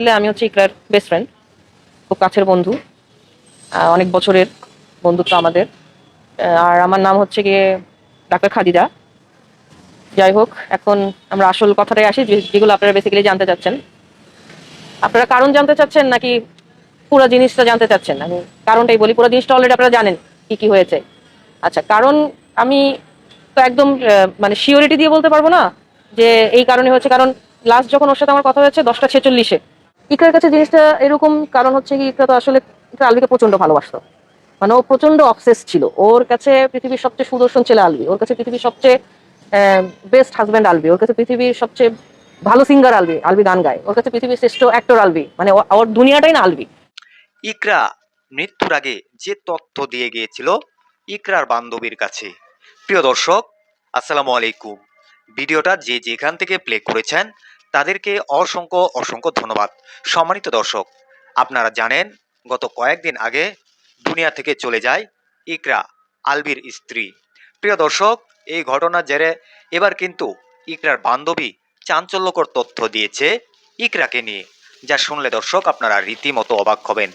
আমি হচ্ছে ইকরার best friend, খুব কাছের বন্ধু। অনেক বছরের বন্ধুত্ব আমাদের। আর আমার নাম হচ্ছে গিয়ে ডাক্তার খাদিজা। যাই হোক, এখন আমরা আসল কথাটাই আসি, যেগুলো আপনারা বেসিক্যালি জানতে চাচ্ছেন। আপনারা কারণ জানতে চাচ্ছেন নাকি পুরো জিনিসটা জানতে চাচ্ছেন? আমি কারণটাই বলি, পুরো জিনিসটা অলরেডি আপনারা জানেন কি কি হয়েছে। আচ্ছা, কারণ আমি তো একদম মানে শিওরিটি দিয়ে বলতে পারবো না যে এই কারণে হচ্ছে। কারণ লাস্ট যখন ওর সাথে আমার কথা হয়েছে 10টা 46-এ। ইকরার কাছে জিনিসটা এরকম, কারণ হচ্ছে কি, ইকরা তো আসলে ইকরা আলভিকে প্রচন্ড ভালোবাসতো। মানে ও প্রচন্ড অবসেস ছিল। ওর কাছে পৃথিবীর সবচেয়ে সুদর্শন ছেলে আলভি, ওর কাছে পৃথিবীর সবচেয়ে বেস্ট হাজব্যান্ড আলভি, ওর কাছে পৃথিবীর সবচেয়ে ভালো সিঙ্গার আলভি, আলভি গান গায়, ওর কাছে পৃথিবীর শ্রেষ্ঠ অ্যাক্টর আলভি, মানে ওর দুনিয়াটাই না আলভি। ইকরা মৃত্যুর আগে যে তথ্য দিয়ে গিয়েছিল ইকরার বান্ধবীর কাছে। প্রিয় দর্শক, আসসালামু আলাইকুম। ভিডিওটা যে যেখান থেকে প্লে করেছেন তাদেরকে অসংখ্য অসংখ্য ধন্যবাদ। সম্মানিত দর্শক, আপনারা জানেন গত কয়েকদিন আগে দুনিয়া থেকে চলে যায় ইকরা, আলভির স্ত্রী। প্রিয় দর্শক, এই ঘটনার জেরে এবার কিন্তু ইকরার বান্ধবী চাঞ্চল্যকর তথ্য দিয়েছে ইকরাকে নিয়ে, যা শুনলে দর্শক আপনারা রীতিমতো অবাক হবেন।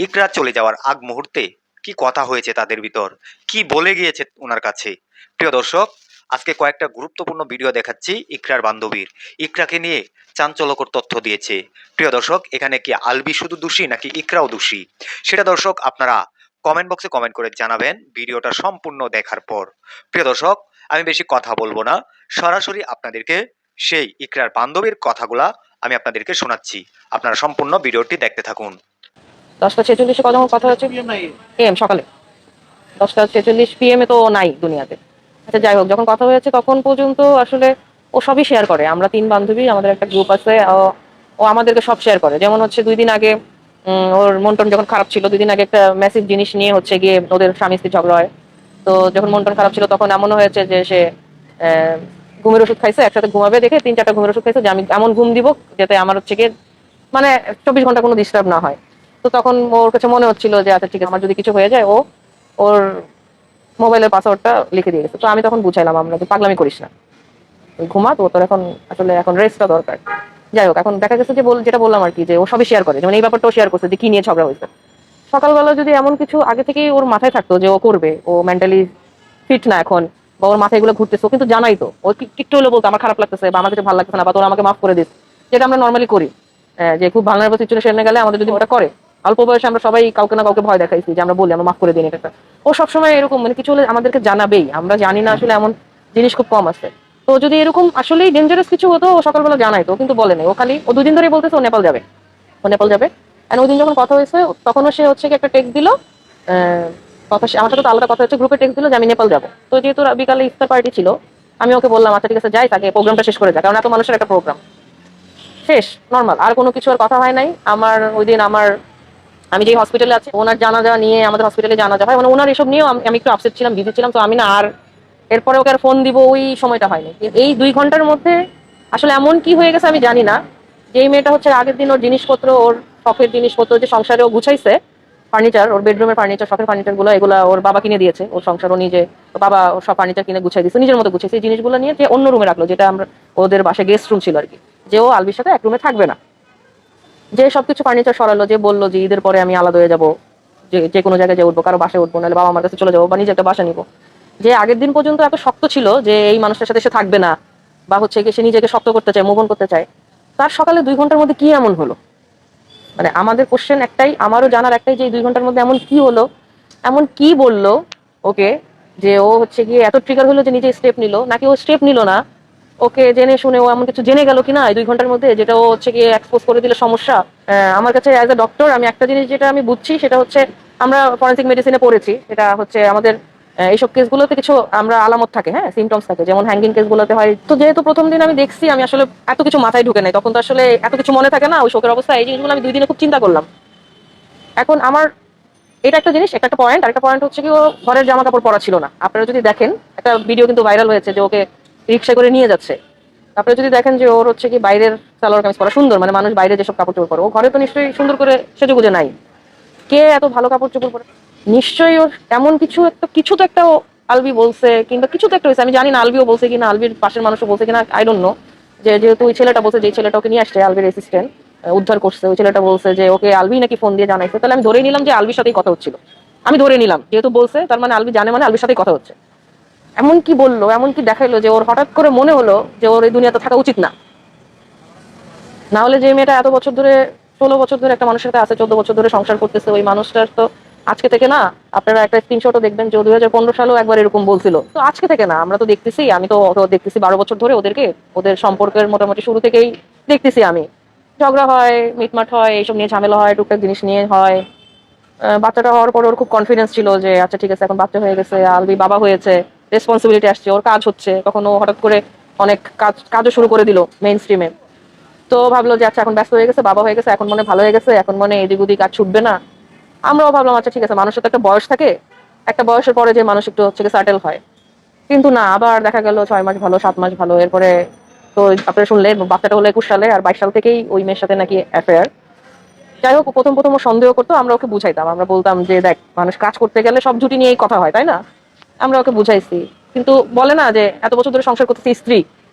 ইকরা চলে যাওয়ার আগ মুহূর্তে কি কথা হয়েছে তাদের ভিতর, কি বলে গিয়েছে ওনার কাছে। প্রিয় দর্শক, আজকে কয়েকটা গুরুত্বপূর্ণ ভিডিও দেখাচ্ছি ইকরার বান্ধবীর। ইকরাকে নিয়ে চাঞ্চল্যকর তথ্য দিয়েছে। প্রিয় দর্শক, এখানে কি আলবি শুধু দোষী নাকি ইকরাও দোষী, সেটা দর্শক আপনারা কমেন্ট বক্সে কমেন্ট করে জানাবেন ভিডিওটা সম্পূর্ণ দেখার পর। প্রিয় দর্শক, আমি বেশি কথা বলবো না, সরাসরি আপনাদেরকে সেই ইকরার বান্ধবীর কথাগুলা আমি আপনাদেরকে শোনাচ্ছি। আপনারা সম্পূর্ণ ভিডিওটি দেখতে থাকুন। 10টা 46-এ কথা হচ্ছে এম সকালে। 10টা 46 PM-এ তো ও নাই দুনিয়াতে। আচ্ছা, যাই হোক, যখন কথা হয়েছে তখন পর্যন্ত আসলে ও সবই শেয়ার করে। আমরা 3 বান্ধবী, আমাদের একটা গ্রুপ আছে। ও আমাদেরকে সব শেয়ার করে। যেমন হচ্ছে 2 দিন আগে ওর মন টন যখন খারাপ ছিল, 2 দিন আগে একটা ম্যাসিভ জিনিস নিয়ে হচ্ছে গিয়ে ওদের স্বামী স্ত্রী ঝগড়া হয়। তো যখন মন টন খারাপ ছিল তখন এমনও হয়েছে যে সে আহ, ঘুমের ওষুধ খাইছে, একসাথে ঘুমাবে দেখে 3-4টা ঘুমের ওষুধ খাইছে যে আমি এমন ঘুম দিব যাতে আমার হচ্ছে গিয়ে মানে 24 ঘন্টা কোনো ডিস্টার্ব না হয়। তো তখন ওর কাছে মনে হচ্ছিল যে আচ্ছা ঠিক আছে, আমার যদি কিছু হয়ে যায়, ও ওর মোবাইলের পাসওয়ার্ডটা লিখে দিয়ে গেছে। তো আমি তখন বুঝাইলাম, আমরা তুই পাগলামি করিস না, তুই ঘুমা, তো তোর এখন আসলে এখন রেস্টটা দরকার। যাই হোক, এখন দেখা গেছে যে যেটা বললাম আর কি, যে ও সবই শেয়ার করে। যেমন এই ব্যাপারটাও শেয়ার করছে যে কি নিয়ে ঝগড়া হয়েছে। সকালবেলা যদি এমন কিছু আগে থেকেই ওর মাথায় থাকতো যে ও করবে, ও মেন্টালি ফিট না এখন, বা ওর মাথায় এগুলো ঘুরতেছে, ও কিন্তু জানাই তো, ও একটু হলেও বলতো আমার খারাপ লাগতেছে বা আমার কিছু ভালো লাগতেছে না, বা তোর আমাকে মাফ করে দিস, যেটা আমরা নর্মালি করি। যে খুব ভালনারেবল সিচুয়েশনে গেলে আমাদের যদি ওটা করে, অল্প বয়সে আমরা সবাই কাউকে না কাউকে ভয় দেখাইছি যে আমরা বলি আমরা মাফ করে দিন এটা। ও সবসময় এরকম, মানে কিছু হলে আমাদেরকে জানাবেই। আমরা জানি না আসলে এমন জিনিস খুব কম আছে। তো যদি এরকম আসলেই ডেঞ্জারাস কিছু হতো ও সকালবেলা জানাই তো, কিন্তু বলে নাই। ও খালি ও 2 দিন ধরেই বলতেছে ও নেপাল যাবে, ও নেপাল যাবে। এন্ড ওই দিন যখন কথা হয়েছে তখনও সে হচ্ছে কি একটা টেক্সট দিল। কথা আমার সাথে তো আলাদা কথা হচ্ছে, গ্রুপে টেক্সট দিল যে আমি নেপাল যাবো। তো যেহেতু বিকালে ইফতার পার্টি ছিল, আমি ওকে বললাম আচ্ছা ঠিক আছে যাই, তাকে প্রোগ্রামটা শেষ করে যায়, কারণ এত মানুষের একটা প্রোগ্রাম শেষ নর্মাল, আর কোনো কিছু আর কথা হয় নাই। আমার ওই দিন আমি যে হসপিটালে আছি ওনার জানাজা নিয়ে, আমাদের হসপিটালে জানাজা হয়, মানে ওনার এসব নিয়েও আমি একটু আপসেট ছিলাম, বিজি ছিলাম। তো আমি না আর এরপরে ওকে আর ফোন দিব ওই সময়টা হয়নি। এই 2 ঘন্টার মধ্যে আসলে এমন কি হয়ে গেছে আমি জানি না। যে এই মেয়েটা হচ্ছে আগের দিন ওর জিনিসপত্র, ওর শখের জিনিসপত্র যে সংসারে ও গুছাইছে, ফার্নিচার, ওর বেডরুমের ফার্নিচার, শখের ফার্নিচার গুলো, এগুলা ওর বাবা কিনে দিয়েছে। ওর সংসার ও নিজে, ওর বাবা ওর সব ফার্নিচার কিনে গুছাই দিয়েছে, নিজের মতো গুছাইছে। এই জিনিসগুলো নিয়ে যে অন্য রুমে রাখলো, যেটা আমরা ওদের বাসায় গেস্ট রুম ছিল আর কি, যে ও আলবির সাথে এক রুমে থাকবে না। যে সবকিছু ফার্নিচার সরালো, যে বললো যে ঈদের পরে আমি আলাদা হয়ে যাবো, যে যে কোনো জায়গায় যে উঠবো, কারো বাসায় উঠবো, নাহলে বাবা আমার কাছে চলে যাবো, বা নিজে একটা বাসা নিবো। যে আগের দিন পর্যন্ত এত শক্ত ছিল যে এই মানুষটার সাথে সে থাকবে না, বা হচ্ছে সে নিজেকে শক্ত করতে চায়, মুভ অন করতে চায়, তার সকালে 2 ঘন্টার মধ্যে কি এমন হলো? মানে আমাদের কোশ্চেন একটাই, আমারও জানার একটাই, যে এই 2 ঘন্টার মধ্যে এমন কি হলো, এমন কি বললো ওকে, যে ও হচ্ছে গিয়ে এত ট্রিগার হলো যে নিজে স্টেপ নিল, নাকি ও স্টেপ নিল না, ওকে জেনে শুনে ও এমন কিছু জেনে গেল কিনা এই 2 ঘন্টার মধ্যে, যেটা ও হচ্ছে গিয়ে এক্সপোজ করে দিলে সমস্যা। আমার কাছে অ্যাজ এ ডক্টর আমি একটা জিনিস যেটা আমি বুঝছি সেটা হচ্ছে, আমরা ফরেন্সিক মেডিসিনে পড়েছি, সেটা হচ্ছে আমাদের এইসব কেসগুলোতে কিছু আমরা আলামত থাকে, হ্যাঁ, সিমটমস থাকে, যেমন হ্যাঙ্গিং কেসগুলোতে হয়। তো যেহেতু প্রথম দিন আমি দেখছি, আমি আসলে এত কিছু মাথায় ঢুকে নাই, তখন তো আসলে এত কিছু মনে থাকে না ওই শোকের অবস্থা। এই জিনিসগুলো আমি 2 দিনে খুব চিন্তা করলাম। এখন আমার এটা একটা জিনিস, একটা পয়েন্ট। আরেকটা পয়েন্ট হচ্ছে কি, ও ঘরের জামা কাপড় পরা ছিল না। আপনারা যদি দেখেন, একটা ভিডিও কিন্তু ভাইরাল হয়েছে যে ওকে রিক্সা করে নিয়ে যাচ্ছে। আপনারা যদি দেখেন যে ওর হচ্ছে কি বাইরের সালোয়ার কামিজ পরা সুন্দর, মানে মানুষ বাইরে যেসব কাপড় চোপড় পরে, ও ঘরে তো নিশ্চয়ই সুন্দর করে সেজেগুজে নাই। কে এত ভালো কাপড় চোপড় পরে? নিশ্চয়ই ওর এমন কিছু তো একটা আলবি বলছে, কিংবা কিছু তো একটা হয়েছে। আমি জানি না আলবিও বলছে কিনা, আলবির পাশের মানুষও বলছে কিনা, আই ডোন্ট নো। যে যেহেতু ওই ছেলেটা বলছে, যে ছেলেটা ওকে নিয়ে আসছে, আলবির অ্যাসিস্ট্যান্ট, উদ্ধার করছে, ওই ছেলেটা বলছে যে ওকে আলবি নাকি ফোন দিয়ে জানাইছে। তাহলে আমি ধরে নিলাম যে আলবির সাথেই কথা হচ্ছিল। আমি ধরে নিলাম যেহেতু বলছে, তার মানে আলবি জানে, মানে আলবির সাথেই কথা হচ্ছে। এমন কি বললো, এমন কি দেখাইলো যে ওর হঠাৎ করে মনে হলো যে ওর এই দুনিয়াতে থাকা উচিত না। না হলে যে মেয়েটা এত বছর ধরে, 16 বছর ধরে একটা মানুষের সাথে আছে, 14 বছর ধরে সংসার করতেছে, ওই মানুষটার তো আজকে থেকে না। আপনারা একটা স্ক্রিনশটও দেখবেন যে 2015 সালেও একবার এরকম বলছিল। তো আজকে থেকে না, আমরা তো দেখতেছি, আমি তো দেখতেছি 12 বছর ধরে ওদেরকে, ওদের সম্পর্কের মোটামুটি শুরু থেকেই দেখতেছি আমি। ঝগড়া হয়, মিটমাট হয়, এইসব নিয়ে ঝামেলা হয়, টুকটাক জিনিস নিয়ে হয়। বাচ্চাটা হওয়ার পর ওর খুব কনফিডেন্স ছিল যে আচ্ছা ঠিক আছে, এখন বাচ্চা হয়ে গেছে, আলবি বাবা হয়েছে, রেসপন্সিবিলিটি আসছে, ওর কাজ হচ্ছে। তখন ও হঠাৎ করে অনেক কাজও শুরু করে দিল মেইন স্ট্রিমে। তো ভাবলো যে আচ্ছা এখন ব্যস্ত হয়ে গেছে, বাবা হয়ে গেছে, এখন মনে ভালো হয়ে গেছে, এখন মনে এদিক ওদিক আর ছুটবে না। আমরাও ভাবলাম আচ্ছা ঠিক আছে, মানুষের তো একটা বয়স থাকে, একটা বয়সের পরে যে মানুষ একটু হচ্ছে সাটেল হয়। কিন্তু না, আবার দেখা গেল 6 মাস ভালো, 7 মাস ভালো, এরপরে তো আপনারা শুনলেন বাচ্চাটা হলো 21 সালে, আর 22 সাল থেকেই ওই মেয়ের সাথে নাকি অ্যাফেয়ার। যাই হোক, প্রথম প্রথম ও সন্দেহ করতো, আমরা ওকে বুঝাইতাম, আমরা বলতাম যে দেখ, মানুষ কাজ করতে গেলে সব জুটি নিয়েই কথা হয়, তাই না? আমরা ওকে বুঝাইছি। কিন্তু বলে না যে এত বছর ধরে সংসার করতেছি, স্ত্রী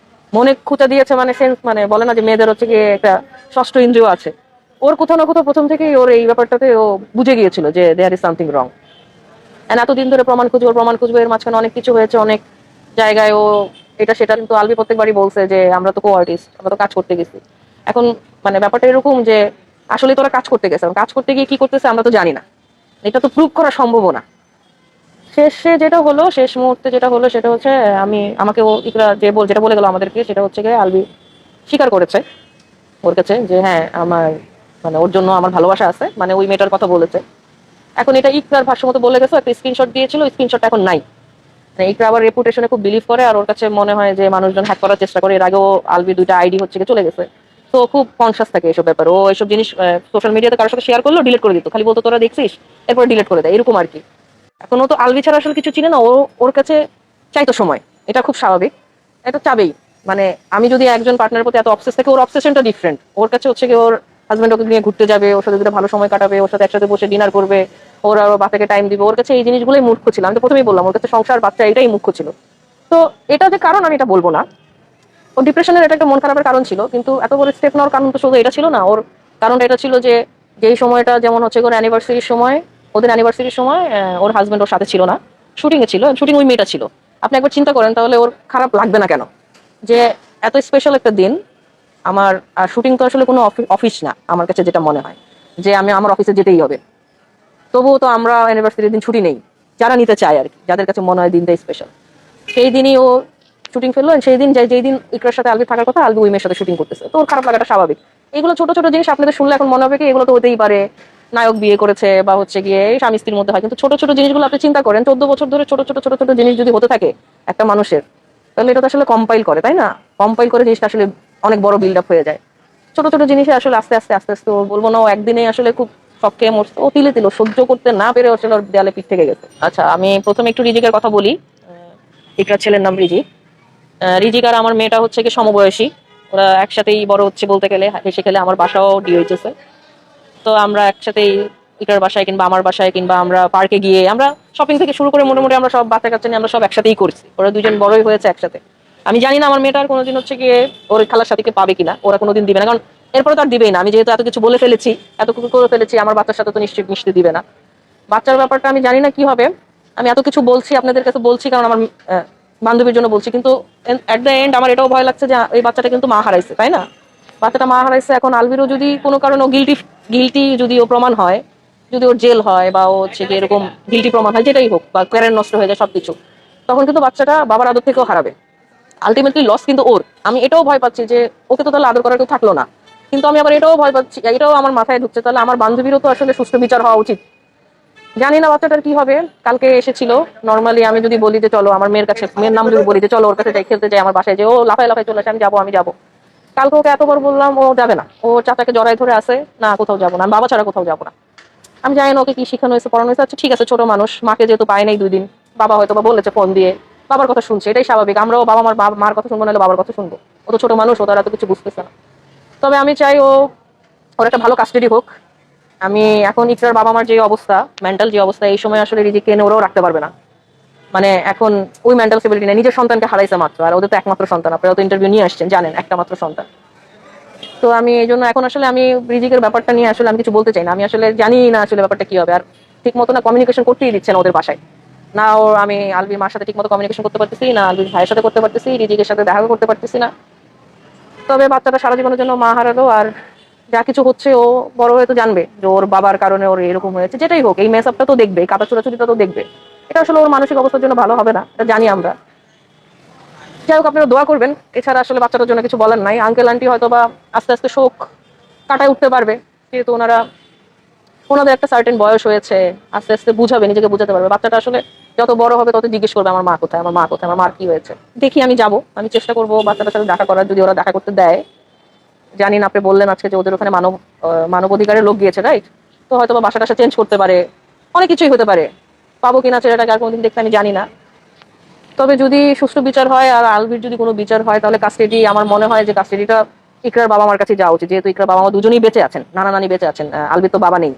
মনে খুঁটা দিয়েছে, মানে সেন্স, মানে বলে না যে মেয়েদের হচ্ছে গিয়ে একটা ষষ্ঠ ইন্দ্রিয় আছে। ওর কোথাও না কোথাও প্রথম থেকেই ওর এই ব্যাপারটাতে ও বুঝে গিয়েছিল যে দেয়ার ইজ সামথিং রং। এতদিন ধরে প্রমাণ খুঁজবো, প্রমাণ খুঁজবো, এর মাঝখানে অনেক কিছু হয়েছে, অনেক জায়গায় ও এটা সেটা, কিন্তু আলবি প্রত্যেকবারই বলছে যে আমরা তো কো আর্টিস্ট, আমরা তো কাজ করতে গেছি। এখন মানে ব্যাপারটা এরকম যে আসলে তোরা কাজ করতে গেছে, কাজ করতে গিয়ে কি করতেছে আমরা তো জানি না, এটা তো প্রুভ করা সম্ভব না। শেষে যেটা হলো, শেষ মুহূর্তে যেটা হলো সেটা হচ্ছে, আমাকে ও ইকরা যেটা বলে গেল আমাদেরকে, সেটা হচ্ছে গিয়ে আলবি স্বীকার করেছে ওর কাছে যে হ্যাঁ আমার, মানে ওর জন্য আমার ভালোবাসা আছে, মানে ওই মেয়েটার কথা বলেছে। এখন এটা ইকরার ভাষ্য মতো বলে গেছে, একটা স্ক্রিনশট দিয়েছিল, স্ক্রিনশটটা এখন নাই। মানে ইকরা আবার রেপুটেশনে খুব বিলিভ করে, আর ওর কাছে মনে হয় যে মানুষজন হ্যাক করার চেষ্টা করে। এর আগেও আলবি 2টা আইডি হচ্ছে গিয়ে চলে গেছে। তো ও খুব কনসাস থাকে এসব ব্যাপারে। ও এসব জিনিস সোশ্যাল মিডিয়াতে কারোর সাথে শেয়ার করলো, ডিলিট করে দিত, খালি বলতো তোরা দেখছিস, এরপর ডিলিট করে দেয়, এরকম আর কি। এখন ও তো আলবি ছাড়া আসলে কিছু চিনে না, ও ওর কাছে চাইতো সময়, এটা খুব স্বাভাবিক, এটা চাবেই। মানে আমি যদি একজন পার্টনারের প্রতি এত অবসেস থাকে, ওর অবসেশনটা ডিফারেন্ট। ওর কাছে হচ্ছে কি, ওর হাজবেন্ড ওকে নিয়ে ঘুরতে যাবে, ওর সাথে দুটো ভালো সময় কাটাবে, ওর সাথে একসাথে বসে ডিনার করবে, ওর আর ওর বাচ্চাকে টাইম দিবে, ওর কাছে এই জিনিসগুলোই মুখ্য ছিল। আমি তো প্রথমেই বললাম ওর কাছে সংসার বাচ্চা এটাই মুখ্য ছিল। তো এটা যে কারণ, আমি এটা বলবো না। ওর ডিপ্রেশনের এটা একটা মন খারাপের কারণ ছিল, কিন্তু এত বড় স্টেপ নেওয়ার কারণ তো শুধু এটা ছিল না। ওর কারণটা এটা ছিল যে যেই সময়টা, যেমন হচ্ছে ওর অ্যানিভার্সারির সময়, ওদের অ্যানিভার্সারির সময় ওর হাজবেন্ড ওর সাথে ছিল না, শুটিং এ ছিল, শুটিং ওই মেয়েটা ছিল। আপনি একবার চিন্তা করেন তাহলে ওর খারাপ লাগবে না কেন? যে এত স্পেশাল একটা দিন আমার, আর শুটিং তো আসলে কোনো অফিস না আমার কাছে যেটা মনে হয়, যে আমি আমার অফিসে যেতেই হবে। তবুও তো আমরা অ্যানিভার্সারির দিন ছুটি নেই, যারা নিতে চায় আর কি, যাদের কাছে মনে হয় দিনটা স্পেশাল। সেই দিনই ও শুটিং ফেললো, সেই দিন যেই দিন ইকরার সাথে আলবি থাকার কথা, আলবি ওই মেয়ের সাথে শুটিং করতেছে। তো ওর খারাপ লাগাটা স্বাভাবিক। এগুলো ছোট ছোট জিনিস আপনাদের শুনলে এখন মনে হবে কি এগুলো তো হতেই পারে, নায়ক বিয়ে করেছে বা হচ্ছে গিয়ে স্বামী স্ত্রীর মধ্যে হয়। কিন্তু ছোট ছোট জিনিসগুলো আপনি চিন্তা করেন, 14 বছর ধরে ছোট ছোট ছোট ছোট জিনিস যদি হতে থাকে একটা মানুষের, তাহলে এটা তো আসলে কম্পাইল করে, তাই না? কম্পাইল করে জিনিসটা আসলে অনেক বড় বিল্ড আপ হয়ে যায়। ছোট ছোট জিনিসে আসলে আস্তে আস্তে আস্তে আস্তে, ও বলবো না ও একদিনে আসলে খুব শখ খেয়ে মরছে, ও তিলে তিল সহ্য করতে না পেরে আসলে ওর দেয়ালে পিঠ থেকে গেছে। আচ্ছা, আমি প্রথমে একটু রিজিকের কথা বলি। ইকরার ছেলের নাম রিজিক। রিজিক আর আমার মেয়েটা হচ্ছে কি সমবয়সী, ওরা একসাথেই বড় হচ্ছে বলতে গেলে, হেসে খেলে। আমার বাসাও ডিওইচএস এ। তো আমরা একসাথেই ইকরার বাসায় কিংবা আমার বাসায় কিংবা আমরা পার্কে গিয়ে, আমরা শপিং থেকে শুরু করে মোটামুটি আমরা সব বাচ্চা কাচ্চা নিয়ে আমরা সব একসাথেই করছি। ওরা দুজন বড়ই হয়েছে একসাথে। আমি জানি না আমার মেয়েটার কোনোদিন হচ্ছে গিয়ে ওর খালার সাথীকে পাবে কিনা, ওরা কোনোদিন দিবে না, কারণ এরপরে তো আর দিবেই না। আমি যেহেতু এত কিছু বলে ফেলেছি, এত কিছু করে ফেলেছি, আমার বাচ্চার সাথে তো নিশ্চয়ই মিশতে দিবে না। বাচ্চার ব্যাপারটা আমি জানি না কি হবে। আমি এত কিছু বলছি, আপনাদের কাছে বলছি কারণ আমার বান্ধবীর জন্য বলছি, কিন্তু এট দ্য এন্ড আমার এটাও ভয় লাগছে যে এই বাচ্চাটা কিন্তু মা হারাইছে, তাই না? বাচ্চাটা মা হারাইছে, এখন আলভিরও যদি কোনো কারণে গিলটি গিলটি যদি ও প্রমাণ হয়, যদি ওর জেল হয় বা ও হচ্ছে গিয়ে এরকম গিলটি প্রমাণ হয়, যেটাই হোক, বা ক্যারিয়ার নষ্ট হয়ে যায় সবকিছু, তখন কিন্তু বাচ্চাটা বাবার আদর থেকেও হারাবে। আলটিমেটলি লস কিন্তু ওর। আমি এটাও ভয় পাচ্ছি যে ওকে তো তাহলে আদর করার কেউ থাকলো না। কিন্তু আমি আবার এটাও ভয় পাচ্ছি, এটাও আমার মাথায় ঢুকছে, তাহলে আমার বান্ধবীরও তো আসলে সুষ্ঠু বিচার হওয়া উচিত। জানি না বাচ্চাটার কি হবে। কালকে এসেছিল, নর্মালি আমি যদি বলি যে চলো আমার মেয়ের কাছে, মেয়ের নাম যদি বলি যে চলো ওর কাছে যাই, খেলতে যাই আমার বাসায়, যে ও লাফায় লাফায় চলে আসে, আমি যাবো আমি যাবো। কালকে ওকে এতবার বললাম, ও যাবে না, ও চাচাকে জড়াই ধরে আসে, না কোথাও যাবো না, আমি বাবা ছাড়া কোথাও যাবো না। আমি জানি না ওকে কি শিখানো হয়েছে, পড়ানো হয়েছে। আচ্ছা ঠিক আছে, ছোট মানুষ, মাকে যেহেতু পায় নাই 2 দিন, বাবা হয়তো বা বলেছে ফোন দিয়ে, বাবার কথা শুনছে, এটাই স্বাভাবিক। আমরাও বাবা মার কথা শুনবো, নাহলে বাবার কথা শুনবো। ও তো ছোট মানুষ, ও তারা তো কিছু বুঝতেছে না। তবে আমি চাই ওর একটা ভালো কাস্টাডি হোক। আমি এখন ইকরার বাবা মার যে অবস্থা, মেন্টাল যে অবস্থা, এই সময় আসলে রিজিককে এনে ওরাও রাখতে পারবে না। মানে এখন ওই মেন্টাল স্টেবিলিটি নেই, নিজের সন্তানকে হারাইছে মাত্র, আর ওদের তো একমাত্র সন্তান, আপনারা তো ইন্টারভিউ নিয়ে আসছেন, জানেন একটা মাত্র সন্তান। তো আমি এই জন্য এখন আসলে আমি রিজিকের ব্যাপারটা নিয়ে আসলে আমি কিছু বলতে চাই না। আমি আসলে জানি না আসলে ব্যাপারটা কি হবে। আর ঠিক মতো না কমিউনিকেশন করতেই দিচ্ছে না ওদের বাসায়। না ও আমি আলবির মার সাথে ঠিক মতো কমিউনিকেশন করতে পারতেছি না, আলবির ভাইয়ের সাথে করতে পারতেছি, রিজিকের সাথে দেখা করতে পারতেছি না। তবে বাচ্চাটা সারা জীবনের জন্য মা হারালো। আর যা কিছু হচ্ছে ও বড় হয়ে তো জানবে যে ওর বাবার কারণে ওর এরকম হয়েছে। যেটাই হোক এই মেসআপটা তো দেখবে, কাটা ছোড়াছুড়িটা তো দেখবে। এটা আসলে ওর মানসিক অবস্থার জন্য ভালো হবে না, এটা জানি আমরা। যাই হোক, আপনারা দোয়া করবেন। এছাড়া আসলে বাচ্চাটার জন্য কিছু বলার নাই। আঙ্কেল আন্টি হয়তো বা আস্তে আস্তে শোক কাটায় উঠতে পারবে, যেহেতু ওনাদের একটা সার্টেন বয়স হয়েছে। আস্তে আস্তে বুঝাবে, নিজেকে বুঝাতে পারবে। বাচ্চাটা আসলে যত বড় হবে তত জিজ্ঞেস করবে আমার মা কোথায়, আমার মা কোথায়, আমার মার কি হয়েছে। দেখি, আমি যাব, আমি চেষ্টা করবো বাচ্চাটার সাথে দেখা করার, যদি ওরা দেখা করতে দেয়। জানি না, আপনি বললেন আজকে যে ওদের ওখানে মানব অধিকারের লোক গিয়েছে, রাইট? তো হয়তো বা বাসাটা চেঞ্জ করতে পারে, অনেক কিছুই হতে পারে। পাবো কিনা ছেলেটাকে আর কোনোদিন দেখতে আমি জানি না। তবে যদি সুষ্ঠু বিচার হয় আর আলভির যদি কোনো বিচার হয়, তাহলে কাস্টাডি, আমার মনে হয় যে কাস্টাডিটা ইকরার বাবা মার কাছে যাওয়া উচিত। যেহেতু ইকরার বাবা মা দুজনেই বেঁচে আছেন, নানা নানি বেঁচে আছেন, আলভির তো বাবা নেই।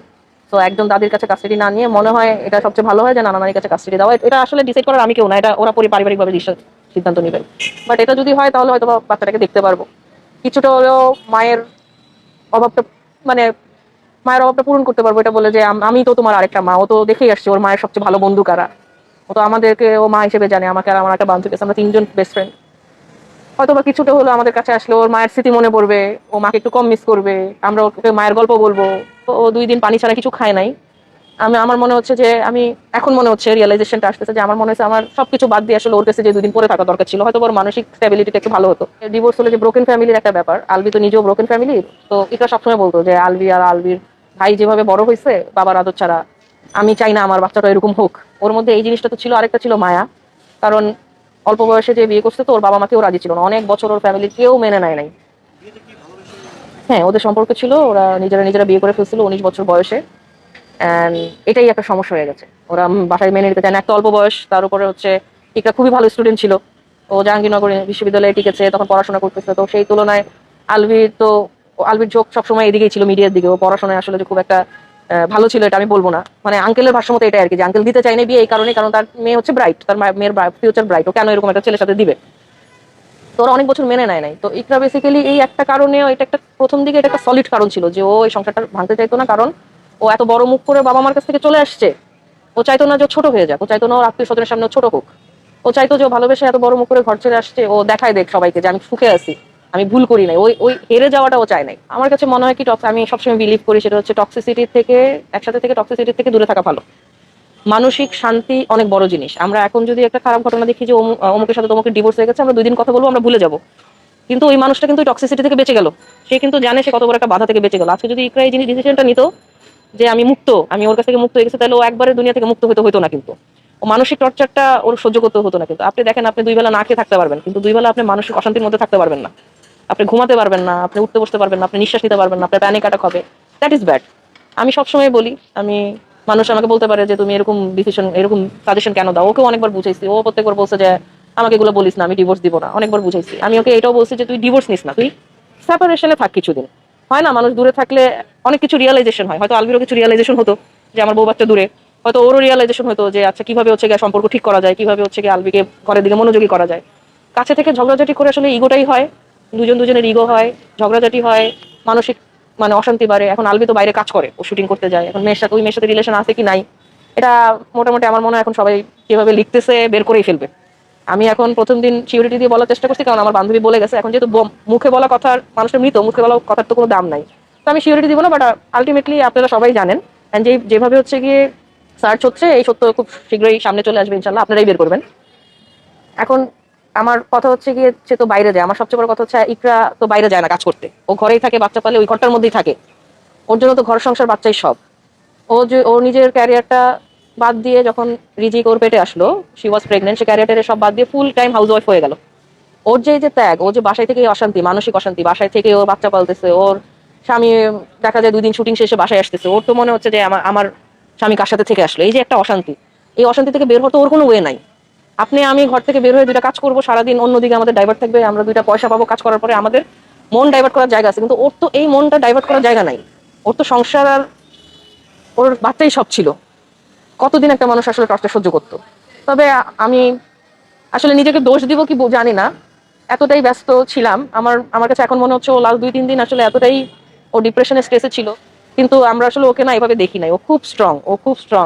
তো একজন দাদির কাছে কাস্টাডি না নিয়ে মনে হয় এটা সবচেয়ে ভালো হয় যে নানা নানির কাছে কাস্টাডি দেওয়া। এটা আসলে ডিসাইড করার আমি কেউ না, এটা ওরা পারিবারিকভাবে সিদ্ধান্ত নেবেন। বাট এটা যদি হয় তাহলে হয়তো বাচ্চাটাকে দেখতে পারবো। কিছুটা হলেও মায়ের অভাবটা, মানে মায়ের অভাবটা পূরণ করতে পারবো, এটা বলে যে আমি তো তোমার আরেকটা মা। ও তো দেখেই আসছে ওর মায়ের সবচেয়ে ভালো বন্ধু কারা। ও তো আমাদেরকে ও মা হিসেবে জানে, আমাকে আর আমার একটা বান্ধবী আছে, আমরা তিনজন বেস্ট ফ্রেন্ড। হয়তো বা কিছুটা হলো আমাদের কাছে আসলে ওর মায়ের স্মৃতি মনে পড়বে, ও মাকে একটু কম মিস করবে, আমরা ওকে মায়ের গল্প বলবো। তো ও 2 দিন পানি ছাড়া কিছু খায় নাই। আমার মনে হচ্ছে যে এখন মনে হচ্ছে রিয়েলাইজেশনটা আসতেছে যে আমার মনে হচ্ছে আমার সবকিছু বাদ দিয়ে আসলে ওর কাছে যে 2 দিন পরে থাকা দরকার ছিল, হয়তো ওর মানসিক স্টেবিলিটিটা একটু ভালো হতো। ডিভোর্স হলে যে ব্রোকেন ফ্যামিলির একটা ব্যাপার, আলবি তো নিজেও ব্রোকেন ফ্যামিলির। তো এটা সবসময় বলতো যে আলবি আর আলবির ভাই যেভাবে বড় হয়েছে বাবার আদর ছাড়া, আমি চাই না আমার বাচ্চাটা এরকম হোক। ওর মধ্যে এই জিনিসটা তো ছিল, আরেকটা ছিল মায়া। কারণ অল্প বয়সে যে বিয়ে করছে তো ওর বাবা মাকেও রাজি ছিল না, অনেক বছর ওর ফ্যামিলির কেউ মেনে নেয় নাই। হ্যাঁ, ওদের সম্পর্ক ছিল, ওরা নিজেরা নিজেরা বিয়ে করে ফেলছিল 19 বছর বয়সে। অ্যান্ড এটাই একটা সমস্যা হয়ে গেছে, ওরা বাসায় মেনে নিতে চায় না। একটা অল্প বয়স, তার উপরে হচ্ছে একটা খুবই ভালো স্টুডেন্ট ছিল। ও জাহাঙ্গীরনগর বিশ্ববিদ্যালয়ে টিকেছে, তখন পড়াশোনা করতেছে। তো সেই তুলনায় আলভির তো আলভির ঝোঁক সবসময় এদিকেই ছিল, মিডিয়ার দিকে। ও পড়াশোনায় আসলে যে খুব একটা ভালো ছিল এটা আমি বলবো না। মানে আঙ্কেলের ভাষ্য মতো এটাই আর কি, যে আঙ্কেল দিতে চাই না বিয়ে এই কারণে, কারণ তার মেয়ে হচ্ছে ব্রাইট, তার মেয়ের ফিউচার ব্রাইট, ও কেন এরকম একটা ছেলের সাথে দিবে। তো ওরা অনেক বছর মেনে নেয় নাই। তো ইকরা বেসিক্যালি এই একটা কারণে, এটা একটা প্রথম দিকে এটা একটা সলিড কারণ ছিল যে ও এই সংসারটা ভাঙতে চাইতো না। কারণ ও এত বড় মুখ করে বাবা মার কাছ থেকে চলে আসছে, ও চাইতো না যে ও ছোট হয়ে যাক, ও চাইতো না ওর আত্মীয় স্বজনের সামনে ও ছোট হোক। ও চাইতো যে ও ভালোবেসে এত বড় মুখ করে ঘর ছেড়ে আসছে, ও দেখায় দেখ সবাইকে যে আমি সুখে আছি, আমি ভুল করি নাই। ওই ওই হেরে যাওয়াটা ও চায় নাই। আমার কাছে মনে হয় কি, আমি সবসময় বিলিভ করি সেটা হচ্ছে টক্সিসিটি থেকে, একসাথে থেকে টক্সিসিটি থেকে দূরে থাকা ভালো। মানসিক শান্তি অনেক বড় জিনিস। আমরা এখন যদি একটা খারাপ ঘটনা দেখি যে অমুকের সাথে তোমাকে ডিভোর্স হয়ে গেছে, আমরা 2 দিন কথা বলবো, আমরা ভুলে যাবো। কিন্তু ওই মানুষটা কিন্তু টক্সিসিটি থেকে বেঁচে গেল। সে কিন্তু জানে সে কত বড় একটা বাধা থেকে বেঁচে গেল। আজকে যদি ইকরা এই জিনিস ডিসিশনটা নিত যে আমি মুক্ত, আমি ওর কাছ থেকে মুক্ত হয়ে গেছি, তাহলে ও একবারে দুনিয়া থেকে মুক্ত হতো না। কিন্তু ও মানসিক টর্চারটা ওর সহ্য করতে হতো না। কিন্তু আপনি দেখেন, আপনি 2 বেলা না খেয়ে থাকতে পারবেন, কিন্তু 2 বেলা আপনি মানসিক অশান্তির মধ্যে থাকতে পারবেন না। আপনি ঘুমাতে পারবেন না, আপনি উঠতে বসতে পারবেন না, আপনি নিঃশ্বাস নিতে পারবেন না, আপনার প্যানিক অ্যাটাক হবে। That is bad. আমি সবসময় বলি, মানুষ আমাকে বলতে পারে যে তুমি এরকম ডিসিশন, এরকম সাজেশন কেন দাও। ওকেও অনেকবার বুঝাইছি, ও প্রত্যেকবার বলছে যে আমাকে এগুলো বলিস না, আমি ডিভোর্স দিব না। অনেকবার বুঝাইছি। আমি ওকে এটাও বলছি যে তুই ডিভোর্স নিস না, তুই সেপারেশনে থাক কিছুদিন। হয় না, মানুষ দূরে থাকলে অনেক কিছু রিয়েলাইজেশন হয়। হয়তো আলবিরও কিছু রিয়েলাইজেশন হতো যে আমার বউ বাচ্চা দূরে। হয়তো ওরও রিয়েলাইজেশন হতো যে আচ্ছা কিভাবে হচ্ছে গিয়ে সম্পর্ক ঠিক করা যায়, কিভাবে হচ্ছে গিয়ে আলবিকে ঘরের দিকে মনোযোগী করা যায়। কাছে থেকে ঝগড়াঝাটি করে আসলে ইগোটাই হয়, দুজনের ইগো হয়, ঝগড়াঝাটি হয়, মানসিক অশান্তি বাড়ে। এখন আলবি তো বাইরে কাজ করে, ও শুটিং করতে যায়। এখন ওই মেয়ের সাথে রিলেশন আছে কি নাই, এটা মোটামুটি আমার মনে হয় এখন সবাই কিভাবে লিখতেছে বের করেই ফেলবে। আমি এখন প্রথম দিন সিউরিটি দিয়ে বলার চেষ্টা করছি, কারণ আমার বান্ধবী বলে গেছে। এখন যেহেতু মুখে বলা কথার, মানুষের মৃত, মুখে বলা কথার তো কোনো দাম নাই। তো আমি সিউরিটি দিব না, বাট আলটিমেটলি আপনারা সবাই জানেন। যেভাবে হচ্ছে গিয়ে সার্চ হচ্ছে, এই সত্য খুব শীঘ্রই সামনে চলে আসবে ইনশাল্লাহ, আপনারাই বের করবেন। এখন আমার কথা হচ্ছে গিয়ে, সে তো বাইরে যায়। আমার সবচেয়ে বড় কথা হচ্ছে ইকরা তো বাইরে যায় না কাজ করতে, ও ঘরেই থাকে, বাচ্চা পালে ওই ঘরটার মধ্যেই থাকে। ওর জন্য তো ঘর সংসার বাচ্চাই সব। ওর নিজের ক্যারিয়ারটা বাদ দিয়ে, যখন রিজিক ওর পেটে আসলো, শি ওয়াজ প্রেগনেন্ট, সে ক্যারিয়ারের সব বাদ দিয়ে ফুল টাইম হাউস ওয়াইফ হয়ে গেল। ওর যে ত্যাগ, ও যে বাসায় থেকে অশান্তি, মানসিক অশান্তি, বাসায় থেকে ও বাচ্চা পালতেছে, ওর স্বামী দেখা যায় 2 দিন শুটিং শেষে বাসায় আসতেছে, ওর তো মনে হচ্ছে যে আমার স্বামী কার সাথে থেকে আসলো। এই যে একটা অশান্তি, এই অশান্তি থেকে বের হতে ওর কোনো ওয়ে নাই। আমি ঘর থেকে বের হয়ে 2টা কাজ করবো সারাদিন, অন্যদিকে আমাদের ডাইভার্ট থাকবে, আমরা 2টা পয়সা পাবো কাজ করার পরে, আমাদের মন ডাইভার্ট করার জায়গা আছে। কিন্তু ওর তো এই মনটা ডাইভার্ট করার জায়গা নাই। ওর তো সংসার আর ওর বাচ্চাই সব ছিল। কতদিন একটা মানুষ আসলে কষ্ট সহ্য করতো। তবে আমি আসলে নিজেকে দোষ দিব কি জানি না। এতটাই ব্যস্ত ছিলাম, আমার কাছে এখন মনে হচ্ছে ও লাস্ট 2-3 দিন আসলে এতটাই ও ডিপ্রেশনের স্ট্রেসে ছিল। কিন্তু আমরা আসলে ওকে না এভাবে দেখি নাই। ও খুব স্ট্রং, ও খুব স্ট্রং।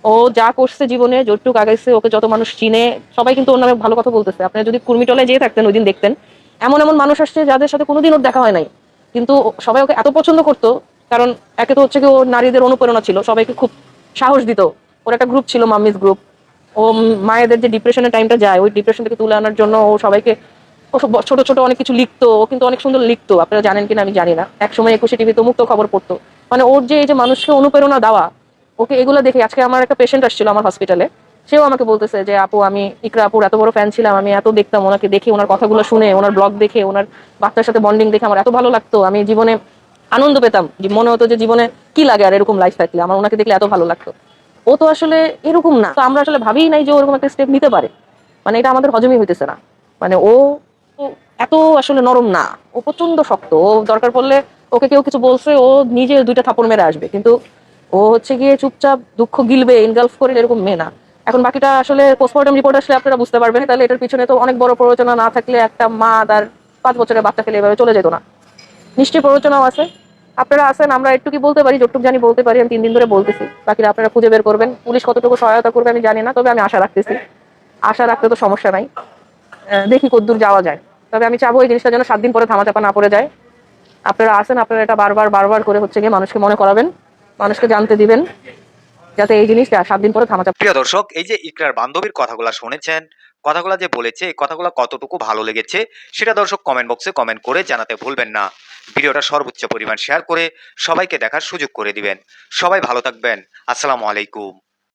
ও যা করছে জীবনে, যতটুক আগাইছে, ওকে যত মানুষ চিনে, সবাই কিন্তু ওর নামে ভালো কথা বলতেছে। আপনি যদি কুর্মিটলায় যেয়ে থাকতেন ওই দিন দেখতেন, এমন এমন মানুষ আসছে যাদের সাথে কোনোদিন ওর দেখা হয় নাই, কিন্তু সবাই ওকে এত পছন্দ করতো। কারণ একে তো হচ্ছে কি, ও নারীদের অনুপ্রেরণা ছিল, সবাইকে খুব সাহস দিত। ওর একটা গ্রুপ ছিল, মাম্মিস গ্রুপ। ও মায়েদের যে ডিপ্রেশনের টাইমটা যায়, ওই ডিপ্রেশন থেকে তুলে আনার জন্য ও সবাইকে, ও সব ছোট ছোট অনেক কিছু লিখতো। ও কিন্তু অনেক সুন্দর লিখতো, আপনারা জানেন কিনা আমি জানি না। একসময় 21 টিভিতে মুক্ত খবর পড়তো। মানে ওর যে এই যে মানুষকে অনুপ্রেরণা দেওয়া, ওকে এগুলো দেখে আজকে আমার একটা পেশেন্ট আসছিল আমার হসপিটালে। সেও আমাকে বলতেছে যে আপু, আমি ইকরা আপুর এত বড় ফ্যান ছিলাম, আমি এত দেখতাম ওনাকে, দেখে ওনার কথাগুলো শুনে, ওনার ব্লগ দেখে, ওনার বাচ্চার সাথে বন্ডিং দেখে আমার এত ভালো লাগতো, আমি জীবনে আনন্দ পেতাম, যে মনে হতো যে জীবনে কি লাগে আর এরকম লাইফ থাকলে, আমার ওনাকে দেখলে এত ভালো লাগতো। ও তো আসলে এরকম না, তো আমরা আসলে ভাবিই নাই যে ওরকম একটা স্টেপ নিতে পারে। মানে এটা আমাদের হজমই হইতেছে না। মানে ও ও এত আসলে নরম না, ও প্রচন্ড শক্ত। ও দরকার পড়লে, ওকে কেউ কিছু বলছে, ও নিজে 2টা থাপড় মেরে আসবে, কিন্তু ও হচ্ছে গিয়ে চুপচাপ দুঃখ গিলবে, ইনগালফ করে, এরকম মেয়ে না। এখন বাকিটা আসলে পোস্টমর্টম রিপোর্ট আসলে আপনারা বুঝতে পারবেন। তাহলে এটার পিছনে তো অনেক বড় প্ররোচনা না থাকলে একটা মা তার 5 বছরের বাচ্চা ফেলে এভাবে চলে যেত না। নিশ্চয়ই প্ররোচনাও আছে। আপনারা আছেন, আমরা একটু কি বলতে পারি, যতটুকু জানি বলতে পারি। আমি 3 দিন ধরে বলতেছি, বাকিটা আপনারা খুঁজে বের করবেন। পুলিশ কতটুকু সহায়তা করবে আমি জানি না, তবে আমি আশা রাখতেছি। আশা রাখতে তো সমস্যা নাই। দেখি কতদূর যাওয়া যায়। তবে আমি চাবো এই জিনিসটা যেন 7 দিন পরে ধামাচাপা না পড়ে যায়। আপনারা আছেন, আপনারা এটা বারবার বারবার করে হচ্ছে গিয়ে মানুষকে মনে করাবেন, মানুষকে জানতে দিবেন, যাতে এই জিনিসটা 7 দিন পরে ধামাচাপা। প্রিয় দর্শক, এই যে ইকরার বান্ধবীর কথাগুলো শুনেছেন, কথাগুলো যে বলেছে, এই কথাগুলো কতটুকু ভালো লেগেছে সেটা দর্শক কমেন্ট বক্সে কমেন্ট করে জানাতে ভুলবেন না। ভিডিওটা সর্বোচ্চ পরিমাণ শেয়ার করে সবাইকে দেখার সুযোগ করে দিবেন। সবাই ভালো থাকবেন। আসসালামু আলাইকুম।